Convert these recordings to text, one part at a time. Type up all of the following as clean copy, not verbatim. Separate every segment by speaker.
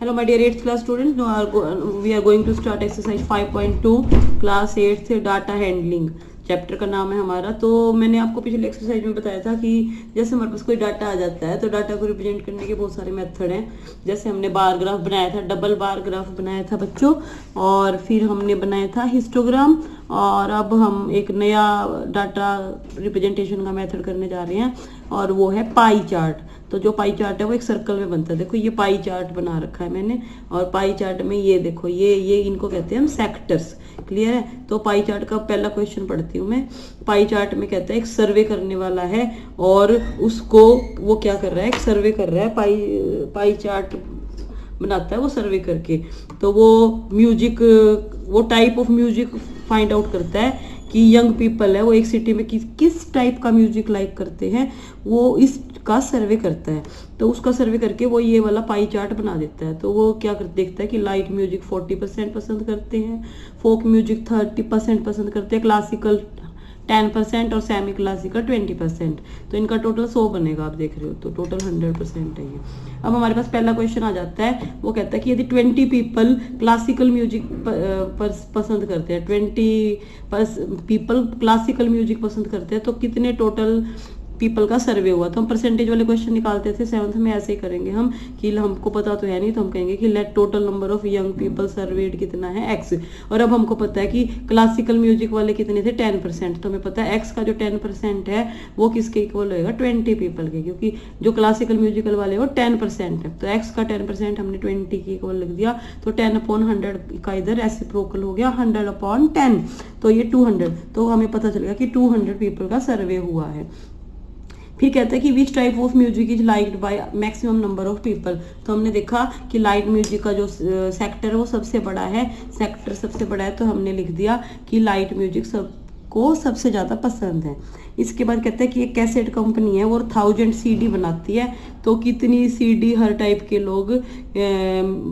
Speaker 1: Hello my dear 8th class students, now we are going to start exercise 5.2 class 8 data handling chapter का नाम है हमारा। तो मैंने आपको पिछले एक्सरसाइज में बताया था कि जैसे हमारे पास कोई डाटा आ जाता है तो डाटा को रिप्रेजेंट करने के बहुत सारे मेथड हैं। जैसे हमने बार ग्राफ बनाया था, डबल बार ग्राफ बनाया था बच्चों, और फिर हमने बनाया था हिस्टोग्राम, और अब हम एक नया डाटा रिप्रेजेंटेशन का मेथड करने जा रहे हैं और वो है पाई चार्ट। तो जो पाई चार्ट है वो एक सर्कल में बनता है। देखो ये पाई चार्ट बना रखा है मैंने, और पाई चार्ट में ये देखो ये इनको कहते हैं हम सेक्टर्स। क्लियर है? तो पाई चार्ट का पहला क्वेश्चन पढ़ती हूँ मैं। पाई चार्ट में कहता है एक सर्वे करने वाला है और उसको वो क्या कर रहा है, एक सर्वे कर रहा है, पाई चार्ट बनाता है वो सर्वे करके। तो वो म्यूजिक, वो type of music find out करता है कि यंग पीपल है वो एक सिटी में किस टाइप का म्यूजिक लाइक करते हैं, वो इसका सर्वे करता है। तो उसका सर्वे करके वो ये वाला पाई चार्ट बना देता है। तो वो क्या देखता है कि लाइट म्यूजिक 40% पसंद करते हैं, फोक म्यूजिक 30% पसंद करते हैं, क्लासिकल 10% और सेमी क्लासिकल 20%। तो इनका टोटल 100 बनेगा, आप देख रहे हो। तो टोटल 100% है ये। अब हमारे पास पहला क्वेश्चन आ जाता है, वो कहता है कि यदि 20 पीपल क्लासिकल म्यूजिक पसंद करते हैं, 20 पीपल क्लासिकल म्यूजिक पसंद करते हैं, तो कितने टोटल पीपल का सर्वे हुआ। तो हम परसेंटेज वाले क्वेश्चन निकालते थे 7th में, ऐसे ही करेंगे हम कि हमको पता तो है नहीं, तो हम कहेंगे कि let total number of young people served कितना है x। और अब हमको पता है कि क्लासिकल म्यूजिक वाले कितने थे 10%। तो हमें पता है x का जो 10% है वो किसके इक्वल होएगा, 20 पीपल के, क्योंकि जो क्लासिकल म्यूजिकल वाले वो 10% है। तो x का 10% हमने 20 के इक्वल लिख दिया। तो 10/100 का इधर रेसिप्रोकल हो गया 100/10, तो ये 200। तो हमें पता चलेगा कि 200 पीपल का सर्वे हुआ है। फिर कहता है कि which type of music is liked by maximum number of people. तो हमने देखा कि लाइट म्यूजिक का जो सेक्टर है वो सबसे बड़ा है, सेक्टर सबसे बड़ा है, तो हमने लिख दिया कि लाइट म्यूजिक सबको सबसे ज़्यादा पसंद है। इसके बाद कहता है कि एक कैसेट कंपनी है वो 1000 CD बनाती है, तो कितनी CD हर टाइप के लोग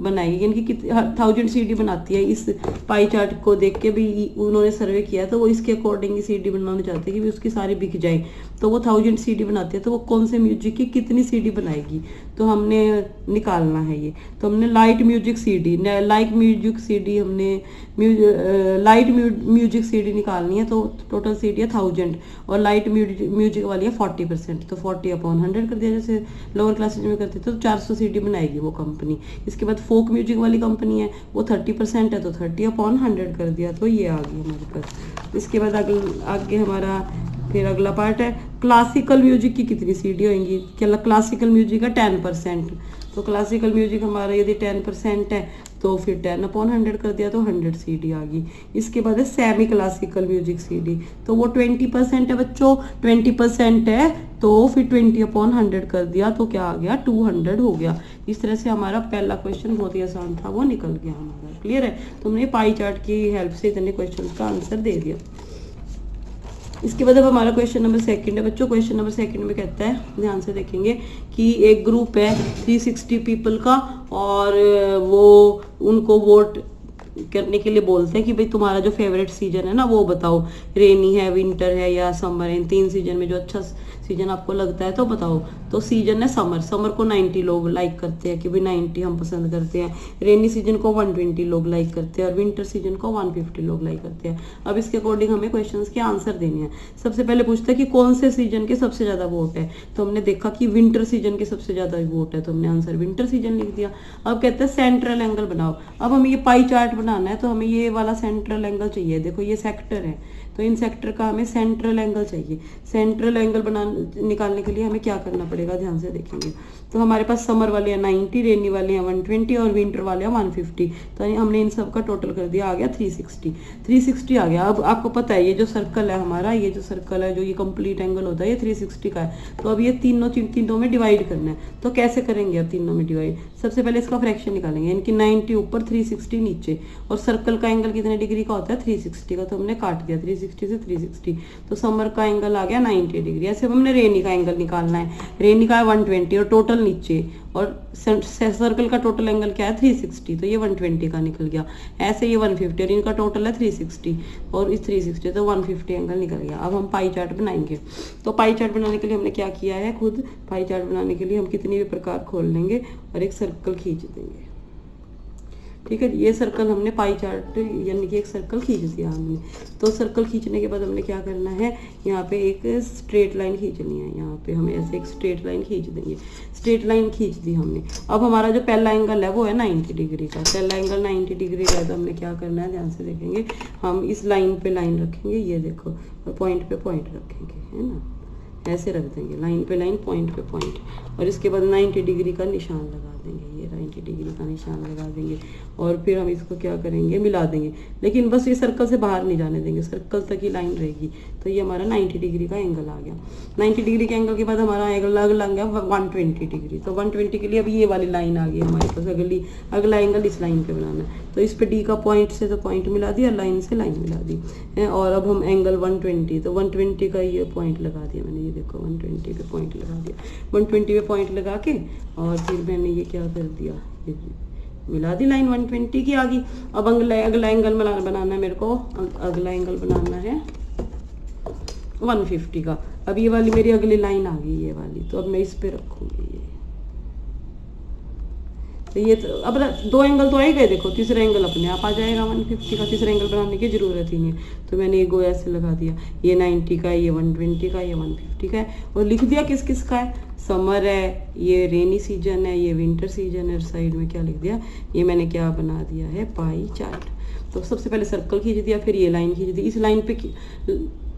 Speaker 1: बनाएगी, यानी कि 1000 CD बनाती है। इस पाई चार्ट को देख के भी उन्होंने सर्वे किया है, तो वो इसके अकॉर्डिंग CD बनाना चाहते हैं कि उसकी सारी बिक जाए। तो वो 1000 CD बनाती है, तो वो कौन से म्यूजिक की कितनी CD बनाएगी, तो हमने निकालना है ये। तो हमने light music CD, light music CD हमने लाइट म्यूजिक CD निकालनी है। तो टोटल CD है 1000 और लाइट म्यूजिक वाली है 40%। तो 40/100 कर दिया, जैसे लोअर क्लासेज में करते थे। तो 400 CD बनाएगी वो कंपनी। इसके बाद फोक म्यूजिक वाली कंपनी है वो 30% है, तो 30/100 कर दिया। तो ये आ गई हमारे पास। इसके बाद आगे हमारा फिर अगला पार्ट है क्लासिकल म्यूजिक की कितनी CD होंगी। क्या क्लासिकल म्यूजिक का 10%। तो क्लासिकल म्यूजिक हमारा यदि 10% है तो फिर 10/100 कर दिया, तो 100 CD आ गई। इसके बाद है सेमी क्लासिकल म्यूजिक CD। तो वो 20% है बच्चों, 20% है, तो फिर 20/100 कर दिया, तो क्या आ गया, 200 हो गया। इस तरह से हमारा पहला क्वेश्चन बहुत ही आसान था, वो निकल गया हमारा। क्लियर है? तो हमने पाई चार्ट की हेल्प से इतने क्वेश्चन का आंसर दे दिया। इसके बाद अब हमारा क्वेश्चन नंबर 2 है बच्चों। क्वेश्चन नंबर 2 में कहता है, ध्यान से देखेंगे कि एक ग्रुप है 360 पीपल का, और वो उनको वोट करने के लिए बोलते हैं कि भाई तुम्हारा जो फेवरेट सीजन है ना वो बताओ, रेनी है, विंटर है या समर है। इन 3 सीजन में जो अच्छा सीजन आपको लगता है तो बताओ। तो सीजन है समर। समर को 90 लोग लाइक करते हैं कि भाई 90 हम पसंद करते हैं। रेनी सीजन को 120 लोग लाइक करते हैं और विंटर सीजन को 150 लोग लाइक करते हैं। अब इसके अकॉर्डिंग हमें क्वेश्चंस के आंसर देने हैं। सबसे पहले पूछता है कि कौन से सीजन के सबसे ज्यादा वोट है। तो हमने देखा कि विंटर सीजन के सबसे ज्यादा वोट है, तो हमने आंसर विंटर सीजन लिख दिया। अब कहते हैं सेंट्रल एंगल बनाओ। अब हमें ये पाई चार्ट बनाना है, तो हमें ये वाला सेंट्रल एंगल चाहिए। देखो ये सेक्टर है, तो इन सेक्टर का हमें सेंट्रल एंगल चाहिए। सेंट्रल एंगल निकालने के लिए हमें क्या करना पड़ेगा, ध्यान से देखेंगे। तो हमारे पास समर वाले हैं 90, रेनी वाले हैं 120 और विंटर वाले हैं 150। तो हमने इन सब का टोटल कर दिया, आ गया 360 आ गया। अब आपको पता है ये जो सर्कल है हमारा, ये जो सर्कल है, जो ये कंप्लीट एंगल होता है, ये 360 का है। तो अब ये तीनों में डिवाइड करना है। तो कैसे करेंगे अब तीनों में डिवाइड? सबसे पहले इसका फ्रैक्शन निकालेंगे, यानी कि 90 ऊपर 360 नीचे, और सर्कल का एंगल कितने डिग्री का होता है, 360 का। तो हमने काट दिया 360 से 360। तो समर का एंगल आ गया 90 डिग्री। ऐसे हमने रेनी का एंगल निकालना है। रेनी का है 120 और टोटल नीचे, और सर्कल का टोटल एंगल क्या है 360, तो ये 120 का निकल गया। ऐसे ये 150 और इनका टोटल है 360 और इस 360, तो 150 एंगल निकल गया। अब हम पाई चार्ट बनाएंगे। तो पाई चार्ट बनाने के लिए हमने क्या किया है, खुद पाई चार्ट बनाने के लिए हम कितनी भी प्रकार खोल लेंगे और एक सर्कल खींच देंगे। ठीक है। ये सर्कल हमने पाई चार्ट यानी कि एक सर्कल खींच दिया हमने। तो सर्कल खींचने के बाद हमने क्या करना है, यहाँ पे एक स्ट्रेट लाइन खींचनी है। यहाँ पे हम ऐसे एक स्ट्रेट लाइन खींच देंगे। स्ट्रेट लाइन खींच दी हमने। अब हमारा जो पहला एंगल है वो है 90 डिग्री का। पहला एंगल 90 डिग्री का है, तो हमने क्या करना है, ध्यान से देखेंगे। हम इस लाइन पे लाइन रखेंगे, ये देखो, और पॉइंट पे पॉइंट रखेंगे, है ना, ऐसे रख देंगे, लाइन पे लाइन, पॉइंट पे पॉइंट। और इसके बाद 90 डिग्री का निशान लगा देंगे, ये 90 डिग्री का निशान लगा देंगे। और फिर हम इसको क्या करेंगे, मिला देंगे। लेकिन बस ये सर्कल से बाहर नहीं जाने देंगे, सर्कल तक ही लाइन रहेगी। तो ये हमारा 90 डिग्री का एंगल आ गया। 90 डिग्री के एंगल के बाद हमारा एंगल लग गया 120 डिग्री। तो 120 के लिए अब ये वाली लाइन आ गई हमारे पास। अगला एंगल इस लाइन पे बनाना है। तो इस पे डी का पॉइंट से तो पॉइंट मिला दिया, लाइन से लाइन मिला दी है। और अब हम एंगल 120, तो 120 का ये पॉइंट लगा दिया मैंने, ये देखो 120 पे पॉइंट लगा दिया। 120 पे पॉइंट लगा के और फिर मैंने ये क्या कर दिया, मिला दी लाइन 120 की आ गई। अब अगला एंगल बनाना है मेरे को। अगला एंगल बनाना है 150 का। अब ये वाली मेरी अगली लाइन आ गई, ये वाली। तो अब मैं इस पे रखूंगी ये। तो ये तो अब 2 एंगल तो आ ही गए, देखो तीसरा एंगल अपने आप आ जाएगा 150 का। तीसरा एंगल बनाने की जरूरत ही नहीं है। तो मैंने ये गो ऐसे लगा दिया, ये 90 का, ये 120 का, ये 150 का है। और लिख दिया किस किस का है, समर है, ये रेनी सीजन है, ये विंटर सीजन है। साइड में क्या लिख दिया, ये मैंने क्या बना दिया है, पाई चार्ट। तो सबसे पहले सर्कल खींच दिया, फिर ये लाइन खींच दी। इस लाइन पे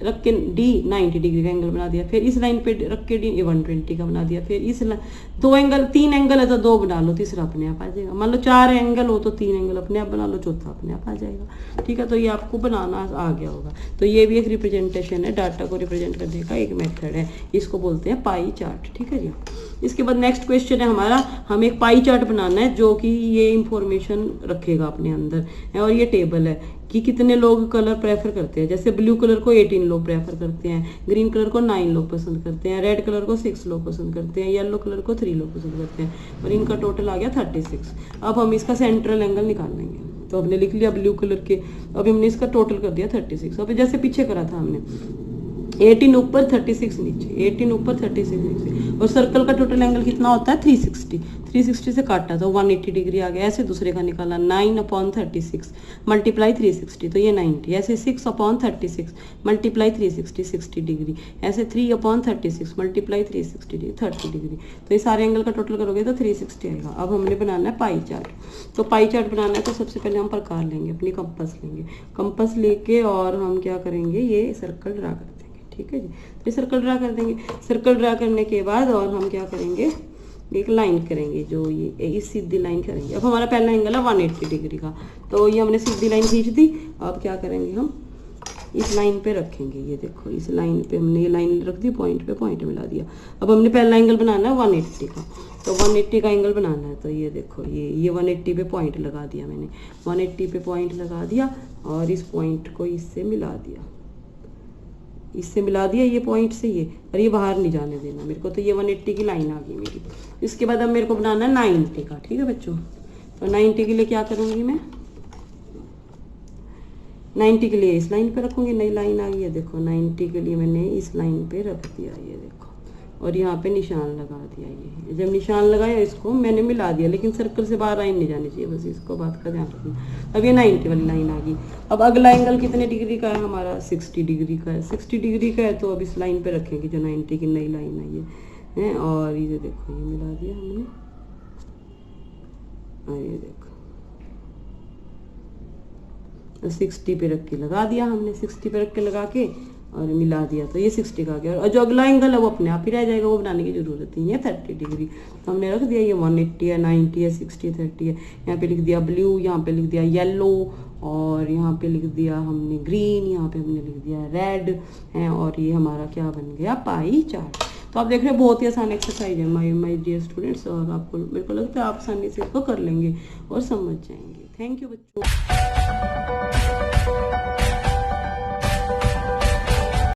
Speaker 1: रख के डी 90 डिग्री का एंगल बना दिया। फिर इस लाइन पे रख के डी 120 का बना दिया। फिर इस 3 एंगल है तो 2 बना लो, तीसरा अपने आप आ जाएगा। मान लो 4 एंगल हो तो 3 एंगल अपने आप बना लो, चौथा अपने आप आ जाएगा। ठीक है, तो ये आपको बनाना आ गया होगा। तो ये भी एक रिप्रेजेंटेशन है, डाटा को रिप्रेजेंट करने का एक मेथड है। इसको बोलते हैं पाई चार्ट। ठीक है जी। इसके बाद नेक्स्ट क्वेश्चन है हमारा, हम एक पाई चार्ट बनाना है जो कि ये इंफॉर्मेशन रखेगा अपने अंदर। और ये टेबल है कि कितने लोग कलर प्रेफर करते हैं। जैसे ब्लू कलर को 18 लोग प्रेफर करते हैं, ग्रीन कलर को 9 लोग पसंद करते हैं, रेड कलर को 6 लोग पसंद करते हैं, येलो कलर को 3 लोग पसंद करते हैं। और इनका टोटल आ गया 36। अब हम इसका सेंट्रल एंगल निकाल लेंगे। तो हमने लिख लिया ब्लू कलर के, अब हमने इसका टोटल कर दिया 36। अब जैसे पीछे करा था हमने 18 ऊपर 36 नीचे, 18 ऊपर 36 नीचे। और सर्कल का टोटल एंगल कितना होता है 360। 360 से काटा तो 180 डिग्री आ गया। ऐसे दूसरे का निकाला 9/36 मल्टीप्लाई 360, तो ये 90। ऐसे 6/36 मल्टीप्लाई 360 60 डिग्री। ऐसे 3/36 मल्टीप्लाई 360 30 डिग्री। तो ये सारे एंगल का टोटल करोगे तो 360 आएगा। अब हमने बनाना है पाई चार्ट। तो पाई चार्ट बनाना है तो सबसे पहले हम प्रकार लेंगे, अपनी कंपास लेंगे। कंपास लेके और हम क्या करेंगे, ये सर्कल ड्रा कर देंगे। ठीक है जी। तो ये सर्कल ड्रा कर देंगे। सर्कल ड्रा करने के बाद और हम क्या करेंगे, एक लाइन करेंगे, जो ये सीधी लाइन करेंगे। अब हमारा पहला एंगल है 180 डिग्री का। तो ये हमने सीधी लाइन खींच दी। अब क्या करेंगे, हम इस लाइन पे रखेंगे। ये देखो इस लाइन पे हमने ये लाइन रख दी, पॉइंट पे पॉइंट मिला दिया। अब हमने पहला एंगल बनाना है 180 का। तो 180 का एंगल बनाना है। तो ये देखो ये 180 पे पॉइंट लगा दिया मैंने। 180 पे पॉइंट लगा दिया और इस पॉइंट को इससे मिला दिया, इससे मिला दिया ये पॉइंट से ये, और ये बाहर नहीं जाने देना मेरे को। तो ये 180 की लाइन आ गई मेरी। इसके बाद अब मेरे को बनाना है 90 का। ठीक है बच्चों। तो 90 के लिए क्या करूँगी मैं, 90 के लिए इस लाइन पे रखूँगी। नई लाइन आ गई है, देखो 90 के लिए मैंने इस लाइन पे रख दिया, ये देखो। और यहाँ पे निशान लगा दिया। ये जब निशान लगाया इसको मैंने मिला दिया, लेकिन सर्कल से बाहर लाइन नहीं जानी चाहिए, बस इसको बात का ध्यान रखना। अब ये 90 वाली लाइन आ गई। अब अगला एंगल कितने डिग्री का है हमारा, 60 डिग्री का है। 60 डिग्री का है तो अब इस लाइन पे रखेंगे जो 90 की नई लाइन आई है। और ये देखो ये मिला दिया हमने, और ये देखो 60 पे रख के लगा दिया हमने। 60 पे रख के लगा के और मिला दिया, तो ये 60 का आ गया। और जो अगला एंगल है वो अपने आप ही रह जाएगा, वो बनाने की जरूरत नहीं है। 30 डिग्री तो हमने रख दिया। ये 180 है, 90 है, 60, 30 है। यहाँ पे लिख दिया ब्लू, यहाँ पे लिख दिया येलो, और यहाँ पे लिख दिया हमने ग्रीन, यहाँ पे हमने लिख दिया रेड है। और ये हमारा क्या बन गया, पाई चार्ट। तो आप देख रहे हैं बहुत ही आसान एक्सरसाइज है माय डियर स्टूडेंट्स। और आपको मेरे को लगता है आप आसानी से इसको कर लेंगे और समझ जाएंगे। थैंक यू बच्चों।